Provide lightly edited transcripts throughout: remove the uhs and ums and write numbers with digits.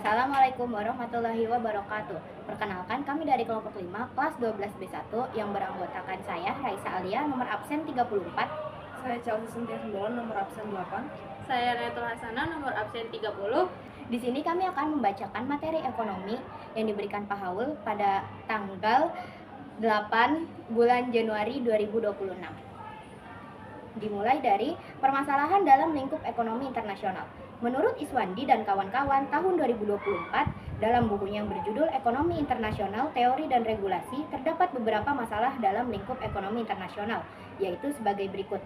Assalamualaikum warahmatullahi wabarakatuh. Perkenalkan, kami dari kelompok 5 kelas 12B1 yang beranggotakan saya Raisa Alia nomor absen 34. Saya Chelsea Cynthia Sembolan nomor absen 8. Saya Netul Hasanah nomor absen 30. Di sini kami akan membacakan materi ekonomi yang diberikan Pak Haul pada tanggal 8 bulan Januari 2026. Dimulai dari permasalahan dalam lingkup ekonomi internasional. Menurut Iswandi dan kawan-kawan, tahun 2024 dalam bukunya yang berjudul Ekonomi Internasional, Teori dan Regulasi, terdapat beberapa masalah dalam lingkup ekonomi internasional, yaitu sebagai berikut.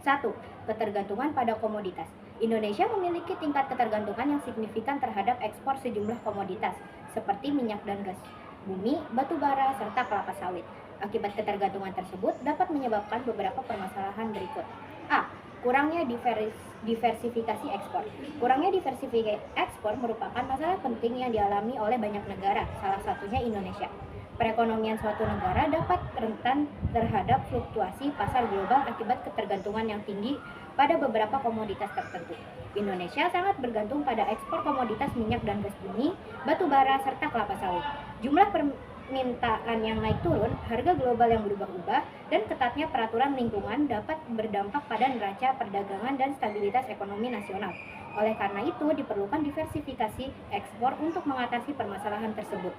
1. Ketergantungan pada komoditas. Indonesia memiliki tingkat ketergantungan yang signifikan terhadap ekspor sejumlah komoditas, seperti minyak dan gas bumi, batu bara, serta kelapa sawit. Akibat ketergantungan tersebut dapat menyebabkan beberapa permasalahan berikut. A. Kurangnya diversifikasi ekspor. Kurangnya diversifikasi ekspor merupakan masalah penting yang dialami oleh banyak negara, salah satunya Indonesia. Perekonomian suatu negara dapat rentan terhadap fluktuasi pasar global akibat ketergantungan yang tinggi pada beberapa komoditas tertentu. Indonesia sangat bergantung pada ekspor komoditas minyak dan gas bumi, batu bara, serta kelapa sawit. Jumlah permintaan yang naik turun, harga global yang berubah-ubah, dan ketatnya peraturan lingkungan dapat berdampak pada neraca perdagangan dan stabilitas ekonomi nasional. Oleh karena itu, diperlukan diversifikasi ekspor untuk mengatasi permasalahan tersebut.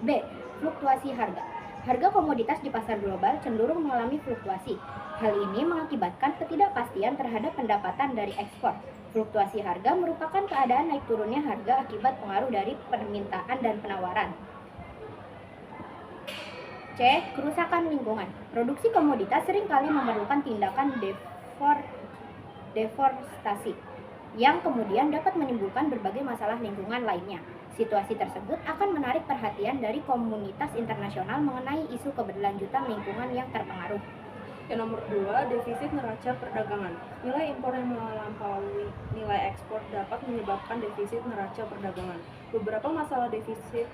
B. Fluktuasi harga. Harga komoditas di pasar global cenderung mengalami fluktuasi. Hal ini mengakibatkan ketidakpastian terhadap pendapatan dari ekspor. Fluktuasi harga merupakan keadaan naik turunnya harga akibat pengaruh dari permintaan dan penawaran. C. Kerusakan lingkungan. Produksi komoditas seringkali memerlukan tindakan deforestasi, yang kemudian dapat menimbulkan berbagai masalah lingkungan lainnya. Situasi tersebut akan menarik perhatian dari komunitas internasional mengenai isu keberlanjutan lingkungan yang terpengaruh. Yang nomor 2, defisit neraca perdagangan. Nilai impor yang melampaui nilai ekspor dapat menyebabkan defisit neraca perdagangan. Beberapa masalah defisit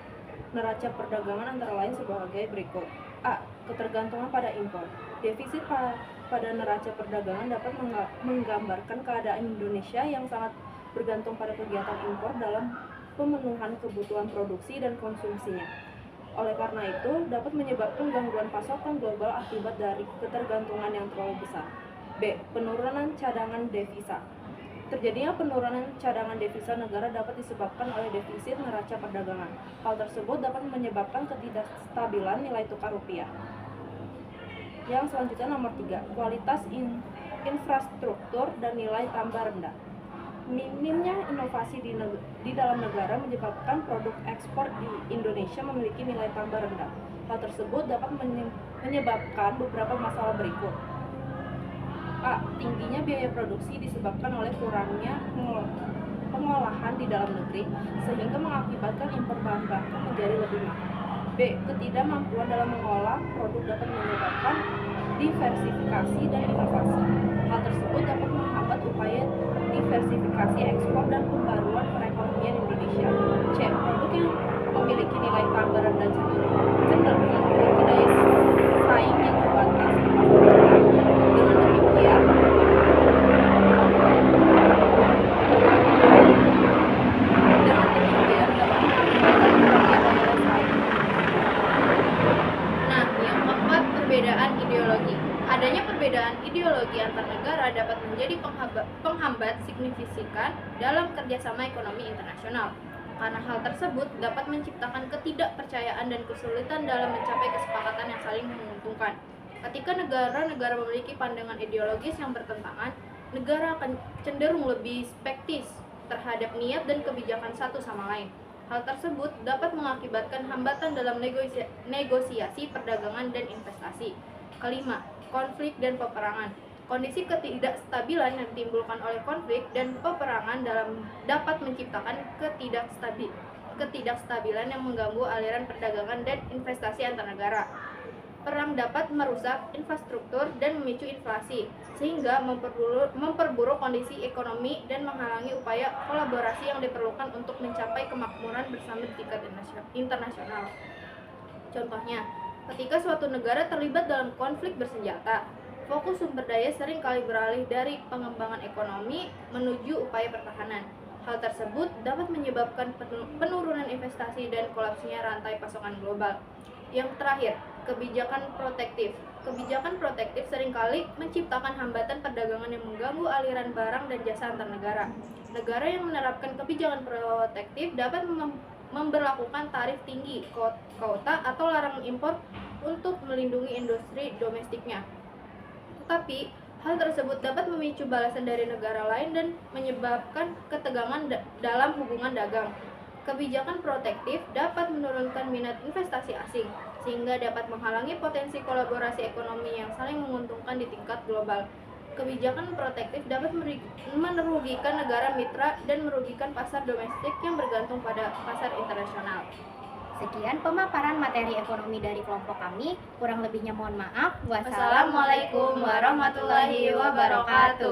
neraca perdagangan antara lain sebagai berikut. A. Ketergantungan pada impor. Defisit pada neraca perdagangan dapat menggambarkan keadaan Indonesia yang sangat bergantung pada kegiatan impor dalam pemenuhan kebutuhan produksi dan konsumsinya. Oleh karena itu, dapat menyebabkan gangguan pasokan global akibat dari ketergantungan yang terlalu besar. B. Penurunan cadangan devisa. Terjadinya penurunan cadangan devisa negara dapat disebabkan oleh defisit neraca perdagangan. Hal tersebut dapat menyebabkan ketidakstabilan nilai tukar rupiah. Yang selanjutnya nomor 3, kualitas infrastruktur dan nilai tambah rendah. Minimnya inovasi di dalam negara menyebabkan produk ekspor di Indonesia memiliki nilai tambah rendah. Hal tersebut dapat menyebabkan beberapa masalah berikut. A. Tingginya biaya produksi disebabkan oleh kurangnya pengolahan di dalam negeri, sehingga mengakibatkan impor bahan baku menjadi lebih mahal. B. Ketidakmampuan dalam mengolah produk dapat menyebabkan diversifikasi dan inovasi. Hal tersebut dapat menghambat upaya diversifikasi ekspor dan pembaruan perekonomian Indonesia. C. Produk yang memiliki nilai tambah rendah cenderung memiliki daya saing yang terbatas di pasaran. Dengan demikian, dapat mengakibatkan kurangnya daya saing. Nah, yang keempat, perbedaan ideologi. Adanya perbedaan ideologi antar negara dapat menjadi penghambat signifikan dalam kerjasama ekonomi internasional. Karena hal tersebut dapat menciptakan ketidakpercayaan dan kesulitan dalam mencapai kesepakatan yang saling menguntungkan. Ketika negara-negara memiliki pandangan ideologis yang bertentangan, negara akan cenderung lebih skeptis terhadap niat dan kebijakan satu sama lain. Hal tersebut dapat mengakibatkan hambatan dalam negosiasi perdagangan dan investasi. Kelima, konflik dan peperangan. Kondisi ketidakstabilan yang ditimbulkan oleh konflik dan peperangan dapat menciptakan ketidakstabilan yang mengganggu aliran perdagangan dan investasi antar negara. Perang dapat merusak infrastruktur dan memicu inflasi, sehingga memperburuk kondisi ekonomi dan menghalangi upaya kolaborasi yang diperlukan untuk mencapai kemakmuran bersama di tingkat internasional. Contohnya, ketika suatu negara terlibat dalam konflik bersenjata, fokus sumber daya sering kali beralih dari pengembangan ekonomi menuju upaya pertahanan. Hal tersebut dapat menyebabkan penurunan investasi dan kolapsnya rantai pasokan global. Yang terakhir, kebijakan protektif. Kebijakan protektif seringkali menciptakan hambatan perdagangan yang mengganggu aliran barang dan jasa antar negara. Negara yang menerapkan kebijakan protektif dapat memberlakukan tarif tinggi, kuota, atau larangan impor untuk melindungi industri domestiknya. Tetapi, hal tersebut dapat memicu balasan dari negara lain dan menyebabkan ketegangan dalam hubungan dagang. Kebijakan protektif dapat menurunkan minat investasi asing, sehingga dapat menghalangi potensi kolaborasi ekonomi yang saling menguntungkan di tingkat global. Kebijakan protektif dapat merugikan negara mitra dan merugikan pasar domestik yang bergantung pada pasar internasional. Sekian pemaparan materi ekonomi dari kelompok kami. Kurang lebihnya mohon maaf. Wassalamualaikum warahmatullahi wabarakatuh.